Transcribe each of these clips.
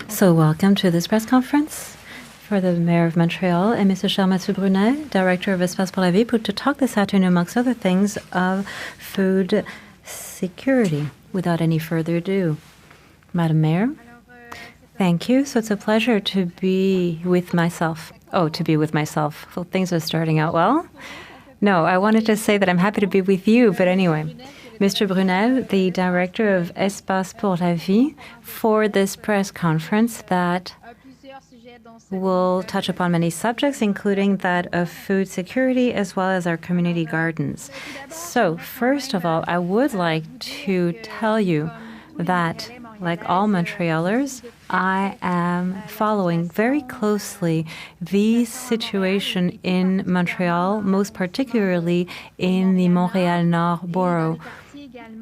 So welcome to this press conference for the Mayor of Montreal and Mr. Charles Brunet, Director of Espace pour la Vie, to talk this afternoon, amongst other things, of food security. Without any further ado, Madam Mayor, thank you. So it's a pleasure to be with myself. Oh, to be with myself. Well, things are starting out well. No, I wanted to say that I'm happy to be with you, but anyway. Mr. Brunet, the Director of Espace pour la Vie, for this press conference that will touch upon many subjects, including that of food security as well as our community gardens. So, first of all, I would like to tell you that, like all Montrealers, I am following very closely the situation in Montreal, most particularly in the Montreal North borough,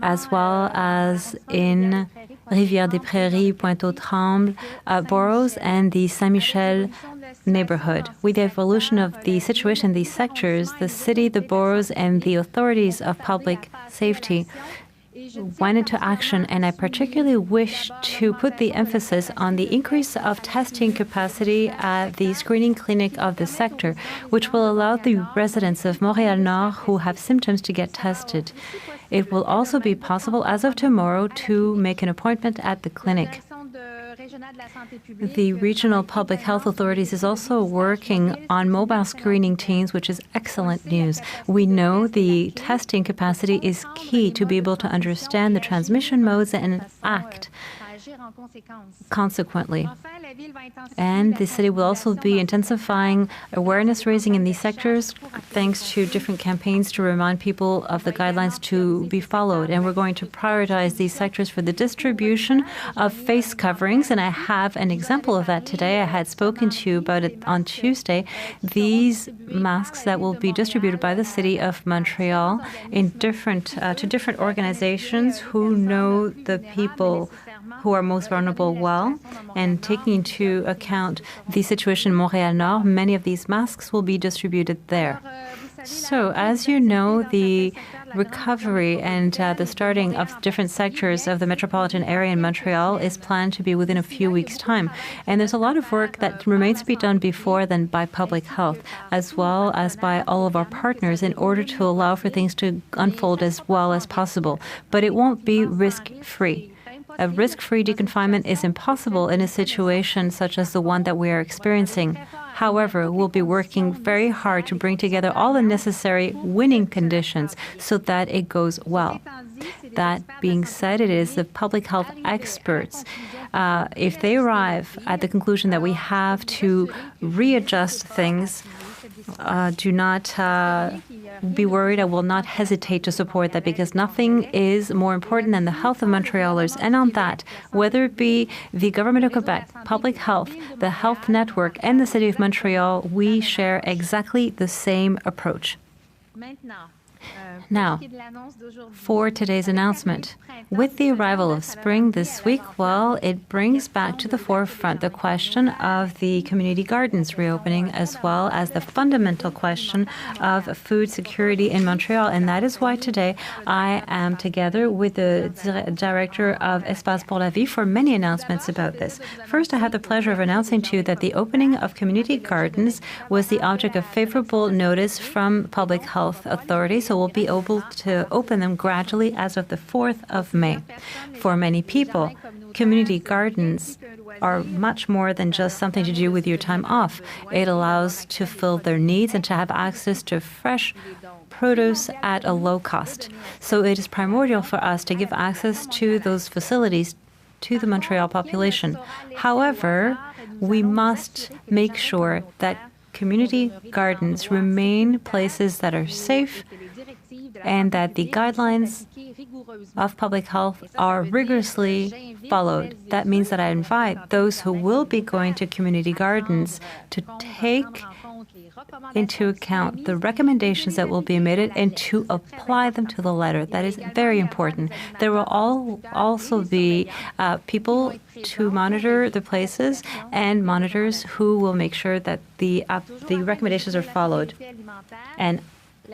as well as in Rivière-des-Prairies, Pointe-aux-Trembles boroughs and the Saint-Michel neighbourhood. With the evolution of the situation in these sectors, the city, the boroughs, and the authorities of public safety went into action, and I particularly wish to put the emphasis on the increase of testing capacity at the screening clinic of the sector, which will allow the residents of Montreal North who have symptoms to get tested. It will also be possible, as of tomorrow, to make an appointment at the clinic. The regional public health authorities is also working on mobile screening teams, which is excellent news. We know the testing capacity is key to be able to understand the transmission modes and act consequently. And the city will also be intensifying awareness raising in these sectors thanks to different campaigns to remind people of the guidelines to be followed. And we're going to prioritize these sectors for the distribution of face coverings. And I have an example of that today. I had spoken to you about it on Tuesday. These masks that will be distributed by the city of Montreal in to different organizations who know the people who are most vulnerable well, and taking into account the situation in Montreal North, many of these masks will be distributed there. So, as you know, the recovery and the starting of different sectors of the metropolitan area in Montreal is planned to be within a few weeks' time. And there's a lot of work that remains to be done before then by public health, as well as by all of our partners, in order to allow for things to unfold as well as possible. But it won't be risk-free. A risk-free deconfinement is impossible in a situation such as the one that we are experiencing. However, we'll be working very hard to bring together all the necessary winning conditions so that it goes well. That being said, it is the public health experts, if they arrive at the conclusion that we have to readjust things, do not be worried. I will not hesitate to support that, because nothing is more important than the health of Montrealers. And on that, whether it be the government of Quebec, public health, the health network, and the city of Montreal, we share exactly the same approach. Now, for today's announcement, with the arrival of spring this week, well, it brings back to the forefront the question of the community gardens reopening, as well as the fundamental question of food security in Montreal. And that is why today I am together with the director of Espace pour la Vie for many announcements about this. First, I have the pleasure of announcing to you that the opening of community gardens was the object of favorable notice from public health authorities, so we'll be able to open them gradually as of the 4th of May. For many people, community gardens are much more than just something to do with your time off. It allows to fill their needs and to have access to fresh produce at a low cost. So it is primordial for us to give access to those facilities to the Montreal population. However, we must make sure that community gardens remain places that are safe and that the guidelines of public health are rigorously followed. That means that I invite those who will be going to community gardens to take into account the recommendations that will be emitted and to apply them to the letter. That is very important. There will also be people to monitor the places and monitors who will make sure that the recommendations are followed. And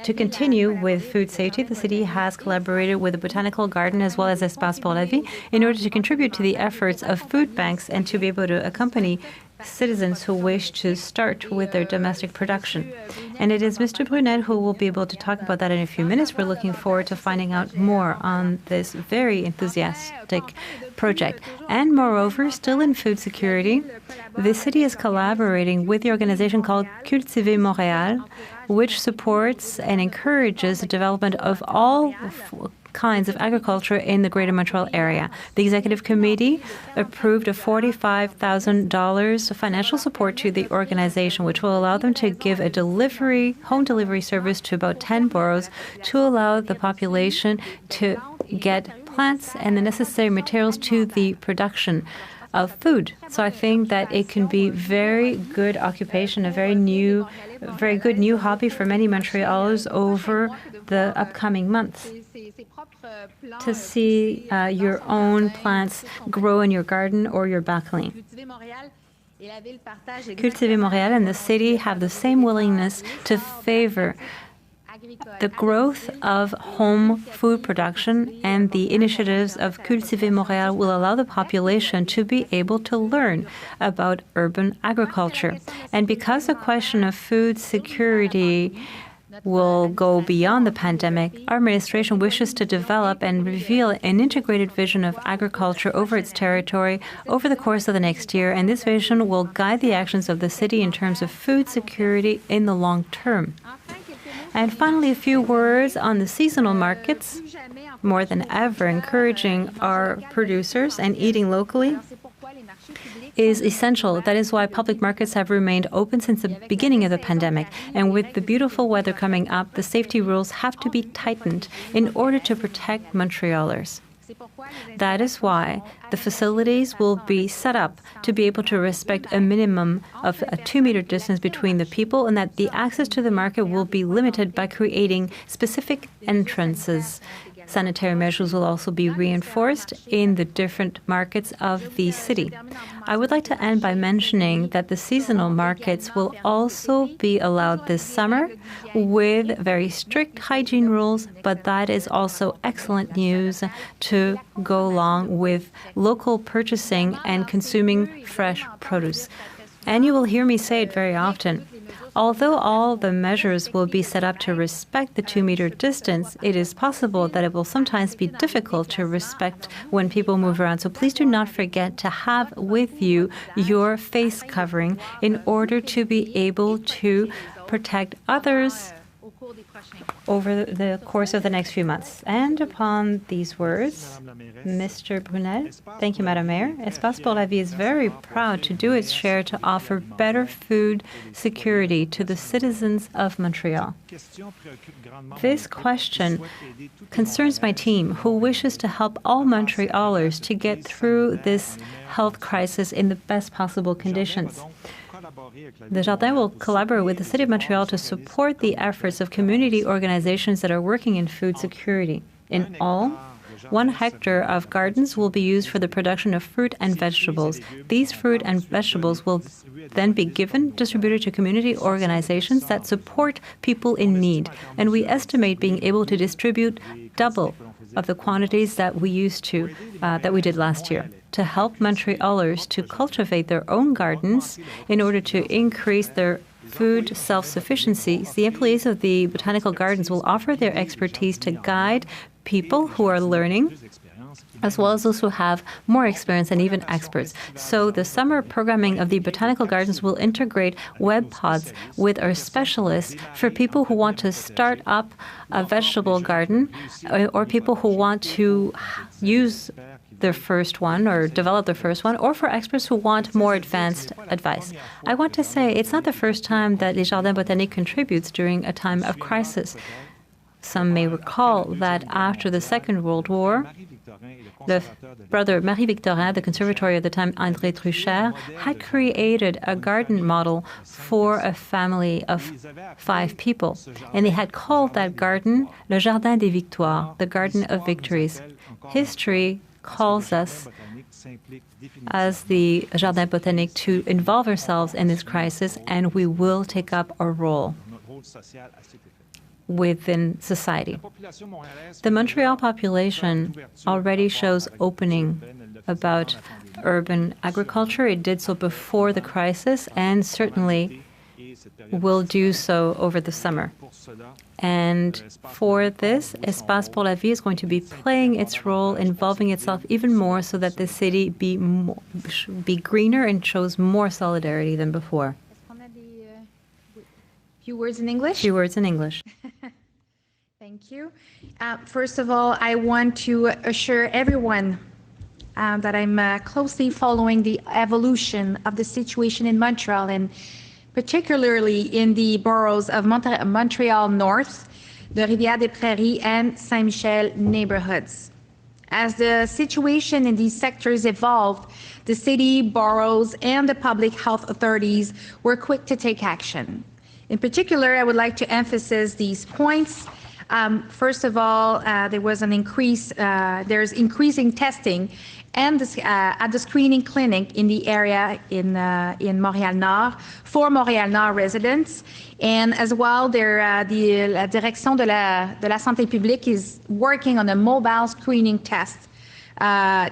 To continue with food safety, the city has collaborated with the Botanical Garden as well as Espace pour la vie in order to contribute to the efforts of food banks and to be able to accompany citizens who wish to start with their domestic production. And it is Mr. Brunet who will be able to talk about that in a few minutes. We're looking forward to finding out more on this very enthusiastic project. And moreover, still in food security, the city is collaborating with the organization called Cultiver Montréal, which supports and encourages the development of all kinds of agriculture in the Greater Montreal area. The Executive Committee approved a $45,000 financial support to the organization, which will allow them to give a home delivery service to about 10 boroughs to allow the population to get plants and the necessary materials to the production of food. So I think that it can be very good occupation, a very good new hobby for many Montrealers over the upcoming months. To see your own plants grow in your garden or your balcony. Cultiver Montréal and the city have the same willingness to favor the growth of home food production, and the initiatives of Cultiver Montréal will allow the population to be able to learn about urban agriculture. And because the question of food security will go beyond the pandemic, our administration wishes to develop and reveal an integrated vision of agriculture over its territory over the course of the next year, and this vision will guide the actions of the city in terms of food security in the long term. And finally, a few words on the seasonal markets. More than ever, encouraging our producers and eating locally is essential. That is why public markets have remained open since the beginning of the pandemic. And with the beautiful weather coming up, the safety rules have to be tightened in order to protect Montrealers. That is why the facilities will be set up to be able to respect a minimum of a 2-meter distance between the people, and that the access to the market will be limited by creating specific entrances. Sanitary measures will also be reinforced in the different markets of the city. I would like to end by mentioning that the seasonal markets will also be allowed this summer with very strict hygiene rules, but that is also excellent news to go along with local purchasing and consuming fresh produce. And you will hear me say it very often. Although all the measures will be set up to respect the 2-meter distance, it is possible that it will sometimes be difficult to respect when people move around. So please do not forget to have with you your face covering in order to be able to protect others over the course of the next few months. And upon these words, Mr. Brunet, thank you, Madam Mayor. Espace pour la vie is very proud to do its share to offer better food security to the citizens of Montreal. This question concerns my team, who wishes to help all Montrealers to get through this health crisis in the best possible conditions. The Jardin will collaborate with the City of Montreal to support the efforts of community organizations that are working in food security. In all, 1 hectare of gardens will be used for the production of fruit and vegetables. These fruit and vegetables will then be distributed to community organizations that support people in need. And we estimate being able to distribute double of the quantities that we did last year, to help Montrealers to cultivate their own gardens in order to increase their food self-sufficiency. The employees of the Botanical Gardens will offer their expertise to guide people who are learning, as well as those who have more experience and even experts. So the summer programming of the Botanical Gardens will integrate web pods with our specialists for people who want to start up a vegetable garden or people who want to use their first one or develop their first one, or for experts who want more advanced advice. I want to say it's not the first time that Les Jardins Botaniques contributes during a time of crisis. Some may recall that after the Second World War, the brother Marie-Victorin, the conservatory at the time, André Truchère, had created a garden model for a family of 5 people. And they had called that garden Le Jardin des Victoires, the Garden of Victories. History calls us as the Jardin Botanique to involve ourselves in this crisis, and we will take up our role. within society. The Montreal population already shows opening about urban agriculture. It did so before the crisis and certainly will do so over the summer. And for this, Espace pour la Vie is going to be playing its role, involving itself even more so that the city be greener and shows more solidarity than before. Few words in English? Few words in English. Thank you. First of all, I want to assure everyone that I'm closely following the evolution of the situation in Montreal, and particularly in the boroughs of Montreal North, the Rivière-des-Prairies, and Saint-Michel neighborhoods. As the situation in these sectors evolved, the city, boroughs, and the public health authorities were quick to take action. In particular, I would like to emphasize these points. First of all, there's increasing testing and at the screening clinic in the area in Montreal North for Montreal North residents. And as well, the la Direction de la Santé Publique is working on a mobile screening test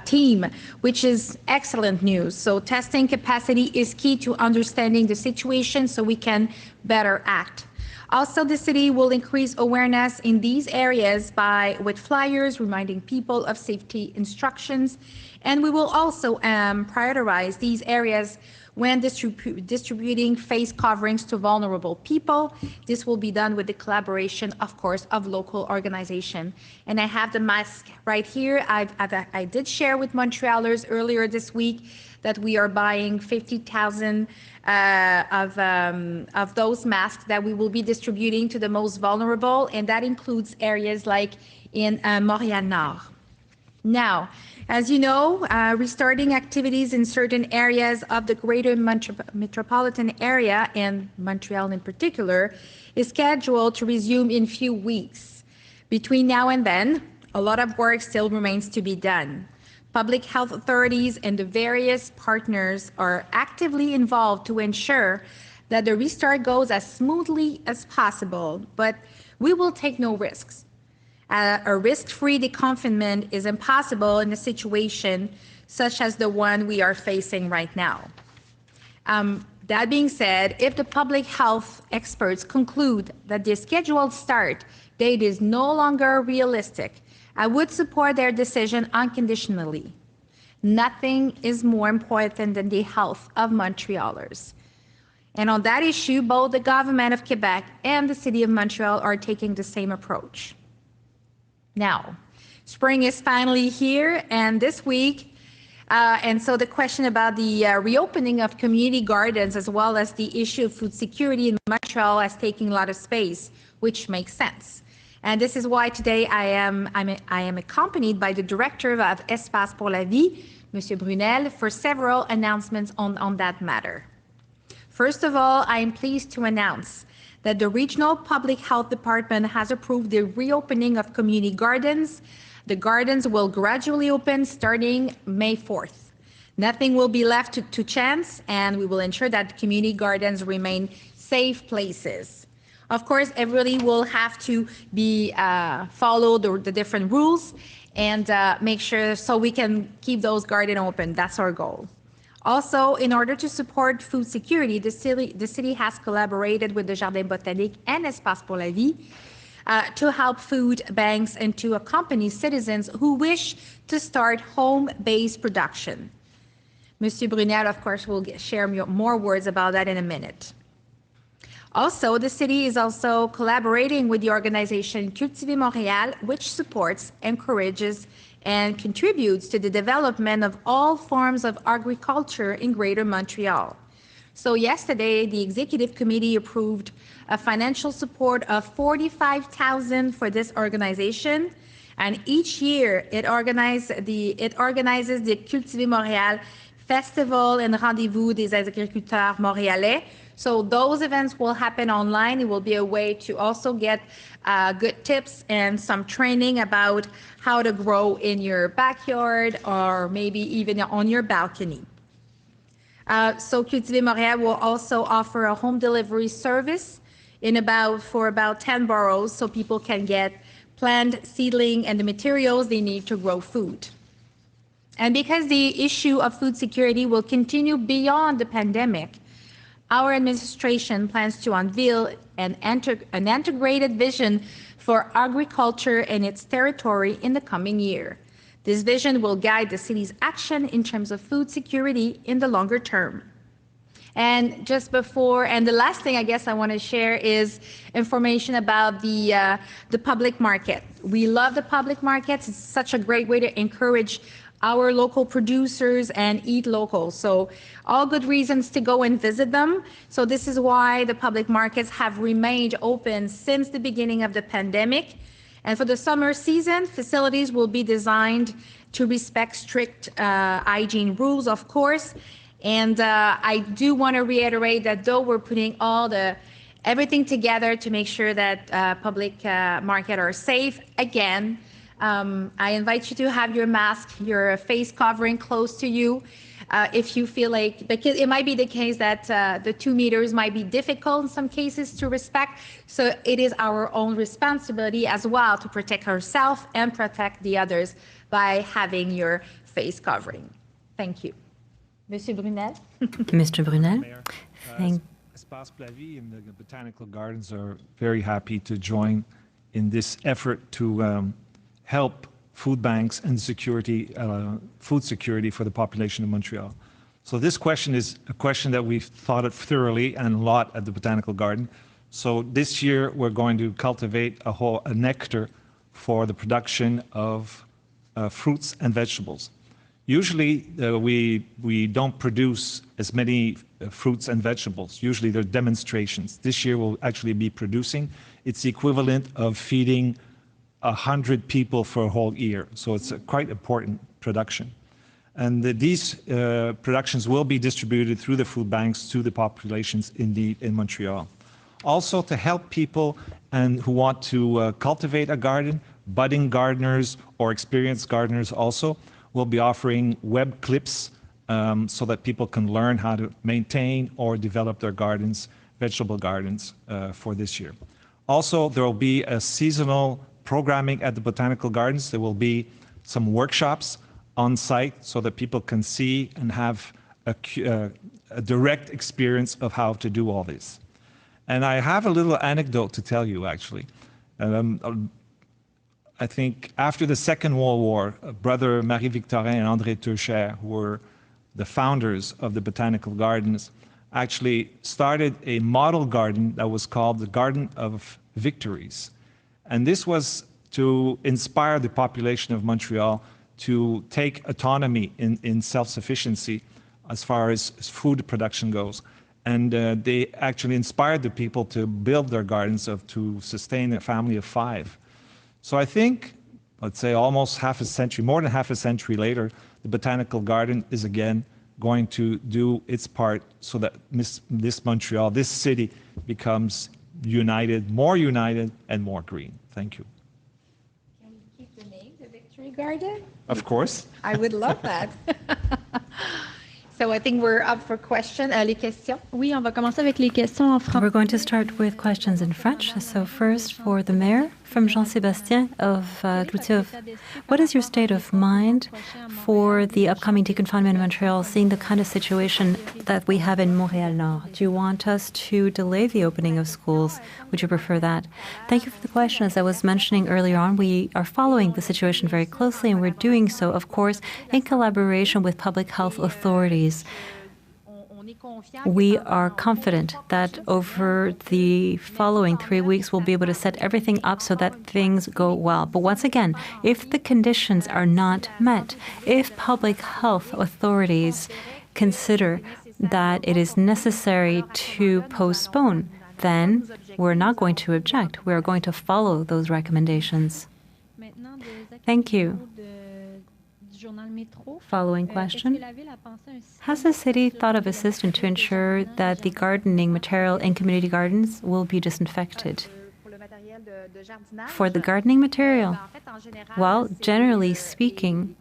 team, which is excellent news. So testing capacity is key to understanding the situation so we can better act. Also, the city will increase awareness in these areas with flyers reminding people of safety instructions. And we will also prioritize these areas when distributing face coverings to vulnerable people. This will be done with the collaboration, of course, of local organizations. And I have the mask right here. I did share with Montrealers earlier this week that we are buying 50,000 of those masks that we will be distributing to the most vulnerable, and that includes areas like in Montreal North. Now, as you know, restarting activities in certain areas of the greater metropolitan area, and Montreal in particular, is scheduled to resume in few weeks. Between now and then, a lot of work still remains to be done. Public health authorities and the various partners are actively involved to ensure that the restart goes as smoothly as possible, but we will take no risks. A risk-free deconfinement is impossible in a situation such as the one we are facing right now. That being said, if the public health experts conclude that the scheduled start date is no longer realistic, I would support their decision unconditionally. Nothing is more important than the health of Montrealers. And on that issue, both the government of Quebec and the city of Montreal are taking the same approach. Now, spring is finally here, and this week, and so the question about the reopening of community gardens as well as the issue of food security in Montreal is taking a lot of space, which makes sense. And this is why today I am accompanied by the director of Espace pour la Vie, Monsieur Brunel, for several announcements on that matter. First of all, I am pleased to announce that the Regional Public Health Department has approved the reopening of community gardens. The gardens will gradually open starting May 4th. Nothing will be left to chance, and we will ensure that community gardens remain safe places. Of course, everybody will have to be follow the different rules and make sure so we can keep those gardens open. That's our goal. Also, in order to support food security, the city has collaborated with the Jardin botanique and Espace pour la Vie to help food banks and to accompany citizens who wish to start home-based production. Monsieur Brunel, of course, will share more words about that in a minute. Also, the city is also collaborating with the organization Cultiver Montréal, which supports, encourages, and contributes to the development of all forms of agriculture in Greater Montreal. So yesterday, the Executive Committee approved a financial support of $45,000 for this organization, and each year it organizes the Cultiver Montréal Festival and Rendez-vous des Agriculteurs Montréalais. So those events will happen online. It will be a way to also get good tips and some training about how to grow in your backyard or maybe even on your balcony. So Cultiver Montréal will also offer a home delivery service for about 10 boroughs so people can get plant, seedling, and the materials they need to grow food. And because the issue of food security will continue beyond the pandemic, our administration plans to unveil an integrated vision for agriculture and its territory in the coming year. This vision will guide the city's action in terms of food security in the longer term. And the last thing I guess I want to share is information about the public market. We love the public markets. It's such a great way to encourage our local producers and eat local. So all good reasons to go and visit them. So this is why the public markets have remained open since the beginning of the pandemic. And for the summer season, facilities will be designed to respect strict hygiene rules, of course. And I do want to reiterate that though we're putting everything together to make sure that public market are safe, again, I invite you to have your mask, your face covering close to you. If you feel like, because it might be the case that the 2 meters might be difficult in some cases to respect. So it is our own responsibility as well to protect ourselves and protect the others by having your face covering. Thank you. Monsieur Brunel. Mr. Brunel. Espace and the Botanical Gardens are very happy to join in this effort to help food banks and food security for the population of Montreal. So this question is a question that we've thought of thoroughly and a lot at the Botanical Garden. So this year we're going to cultivate a nectar for the production of fruits and vegetables. Usually we don't produce as many fruits and vegetables. Usually they're demonstrations. This year we'll actually be producing. It's the equivalent of feeding 100 people for a whole year. So it's a quite important production. And these productions will be distributed through the food banks to the populations in Montreal. Also to help people who want to cultivate a garden, budding gardeners or experienced gardeners also, we'll be offering web clips so that people can learn how to maintain or develop their gardens, vegetable gardens for this year. Also, there will be a seasonal programming at the Botanical Gardens. There will be some workshops on site so that people can see and have a direct experience of how to do all this. And I have a little anecdote to tell you, actually. I think after the Second World War, Brother Marie-Victorin and André Teucher, who were the founders of the Botanical Gardens, actually started a model garden that was called the Garden of Victories. And this was to inspire the population of Montreal to take autonomy in self-sufficiency as far as food production goes. And they actually inspired the people to build their gardens to sustain a family of 5. So I think, let's say almost half a century, more than half a century later, the Botanical Garden is again going to do its part so that this Montreal, this city, becomes united and more green. Thank you. Can we keep the name, the Victory Garden? Of course. I would love that. So I think we're up for questions. Les questions. Oui, on va commencer avec les questions en français. We're going to start with questions in French. So first for the mayor, from Jean-Sébastien of Cloutier. What is your state of mind for the upcoming deconfinement in Montreal, seeing the kind of situation that we have in Montreal North? Do you want us to delay the opening of schools? Would you prefer that? Thank you for the question. As I was mentioning earlier on, we are following the situation very closely, and we're doing so, of course, in collaboration with public health authorities. We are confident that over the following 3 weeks, we'll be able to set everything up so that things go well. But once again, if the conditions are not met, if public health authorities consider that it is necessary to postpone, then we're not going to object. We're going to follow those recommendations. Thank you. Following question. Has the city thought of a system to ensure that the gardening material in community gardens will be disinfected? For the gardening material? Well, generally speaking,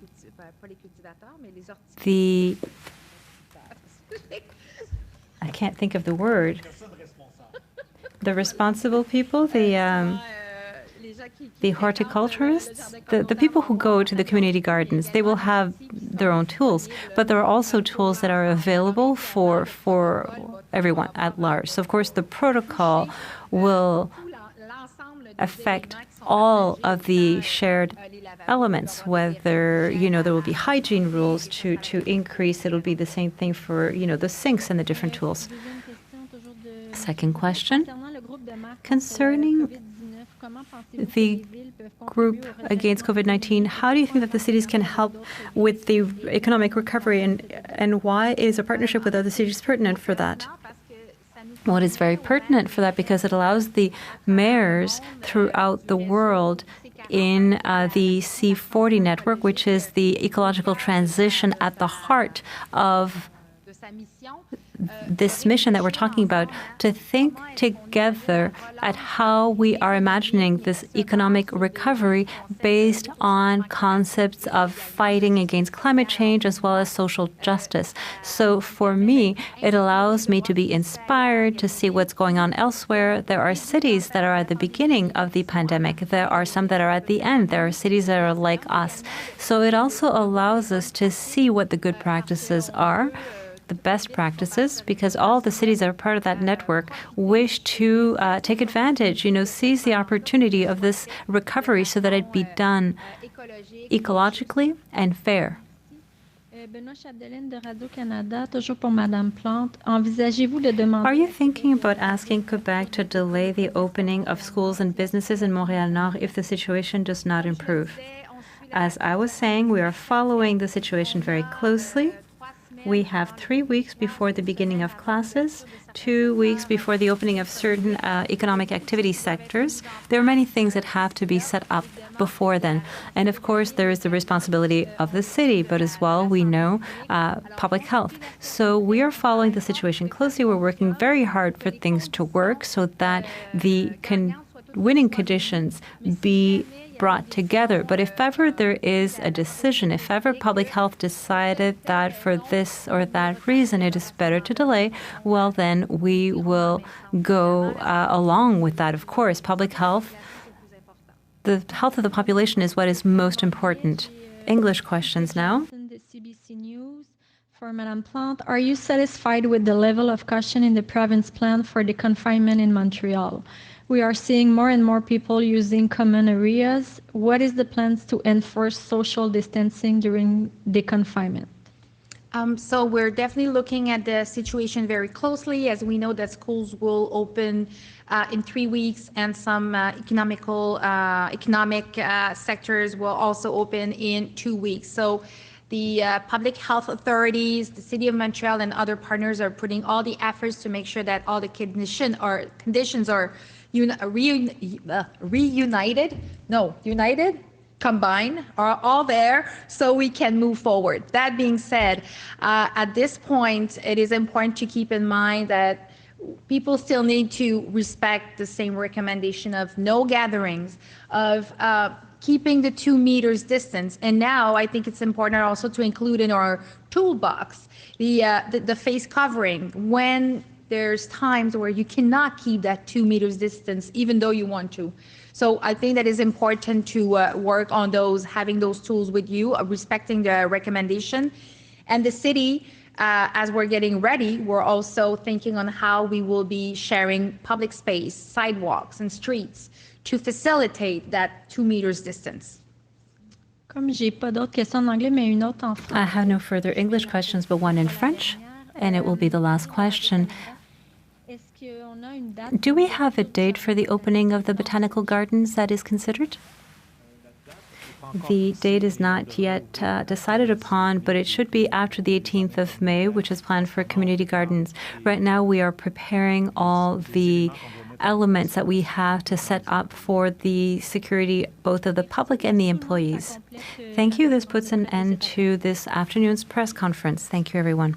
I can't think of the word. the responsible people, the horticulturists, the people who go to the community gardens, they will have their own tools, but there are also tools that are available for everyone at large. So, of course, the protocol will affect all of the shared elements, whether, there will be hygiene rules to increase. It'll be the same thing for, the sinks and the different tools. Second question, concerning the group against COVID-19, how do you think that the cities can help with the economic recovery, and why is a partnership with other cities pertinent for that? Well, it is very pertinent for that because it allows the mayors throughout the world in the C40 network, which is the ecological transition at the heart of this mission that we're talking about, to think together at how we are imagining this economic recovery based on concepts of fighting against climate change as well as social justice. So for me, it allows me to be inspired to see what's going on elsewhere. There are cities that are at the beginning of the pandemic. There are some that are at the end. There are cities that are like us. So it also allows us to see what the good practices are, the best practices, because all the cities that are part of that network wish to take advantage, seize the opportunity of this recovery so that it be done ecologically and fair. Are you thinking about asking Quebec to delay the opening of schools and businesses in Montreal North if the situation does not improve? As I was saying, we are following the situation very closely. We have 3 weeks before the beginning of classes, 2 weeks before the opening of certain economic activity sectors. There are many things that have to be set up before then. And of course, there is the responsibility of the city, but as well, we know public health. So we are following the situation closely. We're working very hard for things to work so that the winning conditions be brought together. But if ever there is a decision, if ever public health decided that for this or that reason it is better to delay, well, then we will go along with that. Of course, public health, the health of the population is what is most important. English questions now. For Madame Plante, are you satisfied with the level of caution in the province plan for the confinement in Montreal? We are seeing more and more people using common areas. What is the plans to enforce social distancing during the confinement? So we're definitely looking at the situation very closely, as we know that schools will open in 3 weeks, and some economic sectors will also open in 2 weeks. So the public health authorities, the City of Montreal, and other partners are putting all the efforts to make sure that all the conditions are combined, are all there so we can move forward. That being said, at this point, it is important to keep in mind that people still need to respect the same recommendation of no gatherings, of keeping the 2 meters distance. And now I think it's important also to include in our toolbox the face covering when there's times where you cannot keep that 2 meters distance, even though you want to. So I think that is important to work on those, having those tools with you, respecting the recommendation. And the city, as we're getting ready, we're also thinking on how we will be sharing public space, sidewalks, and streets to facilitate that 2 meters distance. I have no further English questions, but one in French, and it will be the last question. Do we have a date for the opening of the botanical gardens that is considered? The date is not yet decided upon, but it should be after the 18th of May, which is planned for community gardens. Right now, we are preparing all the elements that we have to set up for the security, both of the public and the employees. Thank you. This puts an end to this afternoon's press conference. Thank you, everyone.